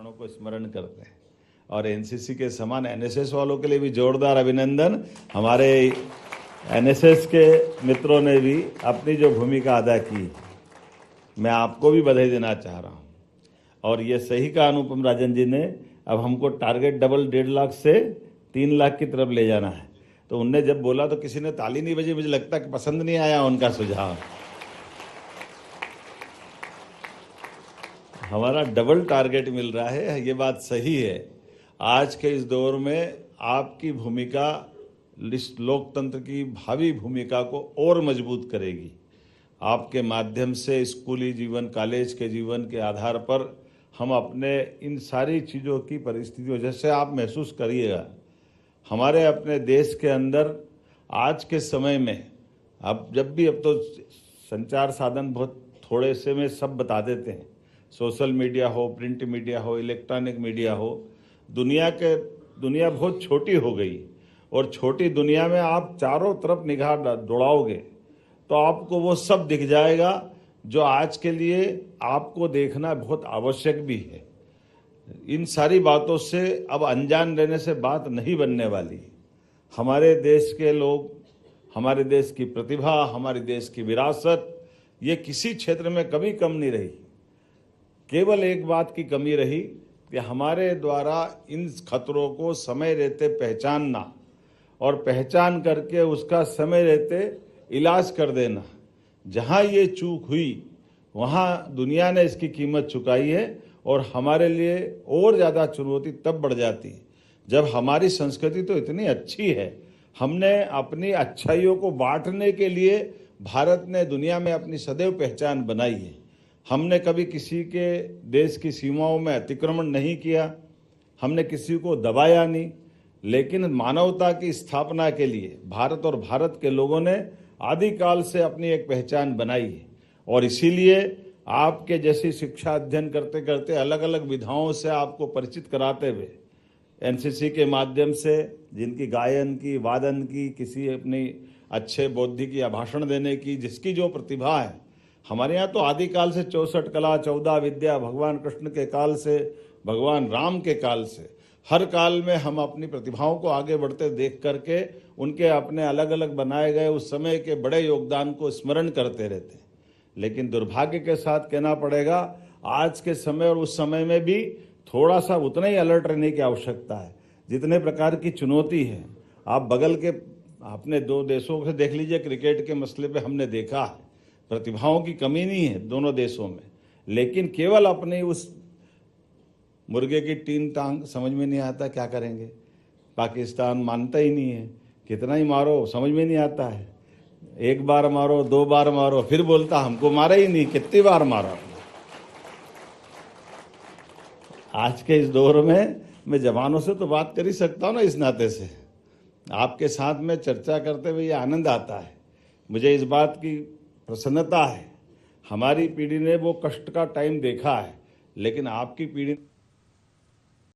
जवानों को स्मरण करते हैं। और एनसीसी के समान एनएसएस वालों के लिए भी जोरदार अभिनंदन। हमारे एनएसएस के मित्रों ने भी अपनी जो भूमिका अदा की, मैं आपको भी बधाई देना चाह रहा हूँ। और ये सही कहा अनुपम राजन जी ने, अब हमको टारगेट डबल 1.5 लाख से 3 लाख की तरफ ले जाना है। तो उनने जब बोला तो किसी ने ताली नहीं बजी, मुझे लगता कि पसंद नहीं आया उनका सुझाव। हमारा डबल टारगेट मिल रहा है, ये बात सही है। आज के इस दौर में आपकी भूमिका लोकतंत्र की भावी भूमिका को और मजबूत करेगी। आपके माध्यम से स्कूली जीवन, कॉलेज के जीवन के आधार पर हम अपने इन सारी चीज़ों की परिस्थितियों, जैसे आप महसूस करिएगा, हमारे अपने देश के अंदर आज के समय में अब तो संचार साधन बहुत थोड़े से में सब बता देते हैं, सोशल मीडिया हो, प्रिंट मीडिया हो, इलेक्ट्रॉनिक मीडिया हो, दुनिया बहुत छोटी हो गई। और छोटी दुनिया में आप चारों तरफ निगाह दौड़ाओगे तो आपको वो सब दिख जाएगा जो आज के लिए आपको देखना बहुत आवश्यक भी है। इन सारी बातों से अब अनजान रहने से बात नहीं बनने वाली। हमारे देश के लोग, हमारे देश की प्रतिभा, हमारे देश की विरासत, ये किसी क्षेत्र में कभी कम नहीं रही। केवल एक बात की कमी रही कि हमारे द्वारा इन खतरों को समय रहते पहचानना और पहचान करके उसका समय रहते इलाज कर देना। जहां ये चूक हुई वहां दुनिया ने इसकी कीमत चुकाई है। और हमारे लिए और ज़्यादा चुनौती तब बढ़ जाती है जब हमारी संस्कृति तो इतनी अच्छी है, हमने अपनी अच्छाइयों को बांटने के लिए भारत ने दुनिया में अपनी सदैव पहचान बनाई है। हमने कभी किसी के देश की सीमाओं में अतिक्रमण नहीं किया, हमने किसी को दबाया नहीं, लेकिन मानवता की स्थापना के लिए भारत और भारत के लोगों ने आदिकाल से अपनी एक पहचान बनाई है। और इसीलिए आपके जैसी शिक्षा अध्ययन करते करते अलग अलग विधाओं से आपको परिचित कराते हुए एनसीसी के माध्यम से, जिनकी गायन की, वादन की, किसी अपनी अच्छे बौद्धिक या भाषण देने की, जिसकी जो प्रतिभा है, हमारे यहाँ तो आदिकाल से 64 कला 14 विद्या, भगवान कृष्ण के काल से, भगवान राम के काल से, हर काल में हम अपनी प्रतिभाओं को आगे बढ़ते देख करके उनके अपने अलग अलग बनाए गए उस समय के बड़े योगदान को स्मरण करते रहते हैं। लेकिन दुर्भाग्य के साथ कहना पड़ेगा, आज के समय और उस समय में भी थोड़ा सा उतना ही अलर्ट रहने की आवश्यकता है जितने प्रकार की चुनौती है। आप बगल के अपने 2 देशों से देख लीजिए, क्रिकेट के मसले पे हमने देखा है प्रतिभाओं की कमी नहीं है दोनों देशों में, लेकिन केवल अपनी उस मुर्गे की 3 टांग समझ में नहीं आता क्या करेंगे। पाकिस्तान मानता ही नहीं है, कितना ही मारो समझ में नहीं आता है, 1 बार मारो 2 बार मारो, फिर बोलता हमको मारा ही नहीं, कितनी बार मारा। आज के इस दौर में मैं जवानों से तो बात कर ही सकता हूँ ना, इस नाते से आपके साथ में चर्चा करते हुए ये आनंद आता है। मुझे इस बात की प्रसन्नता है, हमारी पीढ़ी ने वो कष्ट का टाइम देखा है, लेकिन आपकी पीढ़ी